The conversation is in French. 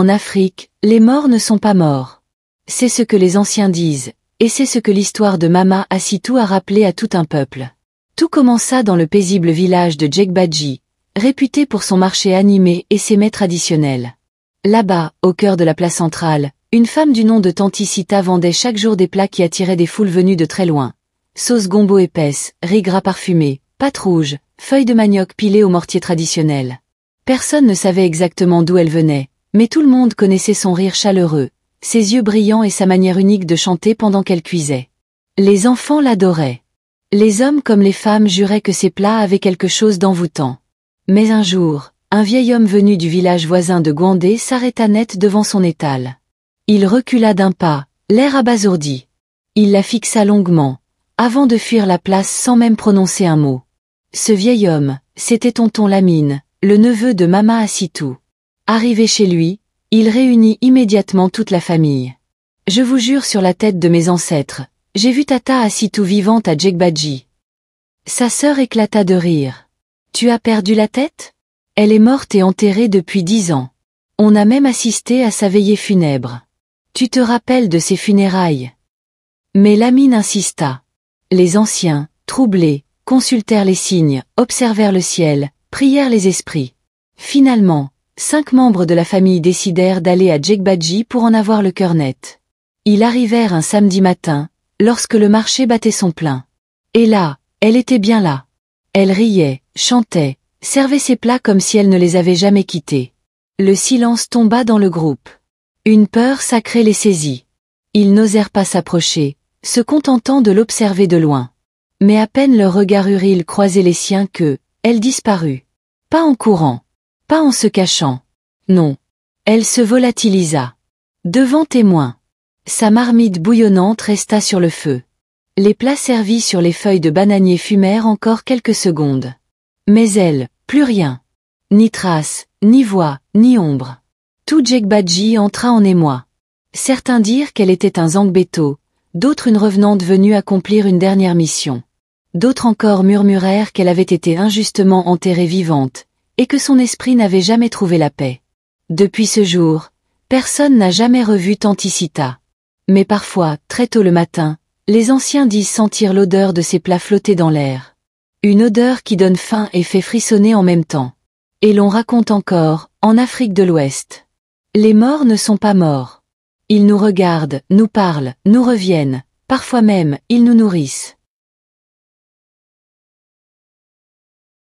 En Afrique, les morts ne sont pas morts. C'est ce que les anciens disent, et c'est ce que l'histoire de Mama Assitou a rappelé à tout un peuple. Tout commença dans le paisible village de Djegbadji, réputé pour son marché animé et ses mets traditionnels. Là-bas, au cœur de la place centrale, une femme du nom de Tanti Sita vendait chaque jour des plats qui attiraient des foules venues de très loin. Sauce gombo épaisse, riz gras parfumé, pâte rouge, feuilles de manioc pilées au mortier traditionnel. Personne ne savait exactement d'où elle venait, mais tout le monde connaissait son rire chaleureux, ses yeux brillants et sa manière unique de chanter pendant qu'elle cuisait. Les enfants l'adoraient. Les hommes comme les femmes juraient que ces plats avaient quelque chose d'envoûtant. Mais un jour, un vieil homme venu du village voisin de Gwandé s'arrêta net devant son étal. Il recula d'un pas, l'air abasourdi. Il la fixa longuement, avant de fuir la place sans même prononcer un mot. Ce vieil homme, c'était tonton Lamine, le neveu de Mama Assitou. Arrivé chez lui, il réunit immédiatement toute la famille. Je vous jure sur la tête de mes ancêtres, j'ai vu Tata Assitou vivante à Djegbadji. Sa sœur éclata de rire. Tu as perdu la tête? Elle est morte et enterrée depuis 10 ans. On a même assisté à sa veillée funèbre. Tu te rappelles de ses funérailles? Mais Lamine insista. Les anciens, troublés, consultèrent les signes, observèrent le ciel, prièrent les esprits. Finalement, 5 membres de la famille décidèrent d'aller à Djegbadji pour en avoir le cœur net. Ils arrivèrent un samedi matin, lorsque le marché battait son plein. Et là, elle était bien là. Elle riait, chantait, servait ses plats comme si elle ne les avait jamais quittés. Le silence tomba dans le groupe. Une peur sacrée les saisit. Ils n'osèrent pas s'approcher, se contentant de l'observer de loin. Mais à peine leur regard uril croisait les siens que, elle disparut. Pas en courant. Pas en se cachant. Non. Elle se volatilisa. Devant témoin. Sa marmite bouillonnante resta sur le feu. Les plats servis sur les feuilles de bananier fumèrent encore quelques secondes. Mais elle, plus rien. Ni trace, ni voix, ni ombre. Tout Djegbadji entra en émoi. Certains dirent qu'elle était un Zangbeto, d'autres une revenante venue accomplir une dernière mission. D'autres encore murmurèrent qu'elle avait été injustement enterrée vivante, et que son esprit n'avait jamais trouvé la paix. Depuis ce jour, personne n'a jamais revu Tanti Sita. Mais parfois, très tôt le matin, les anciens disent sentir l'odeur de ces plats flotter dans l'air. Une odeur qui donne faim et fait frissonner en même temps. Et l'on raconte encore, en Afrique de l'Ouest. Les morts ne sont pas morts. Ils nous regardent, nous parlent, nous reviennent, parfois même, ils nous nourrissent.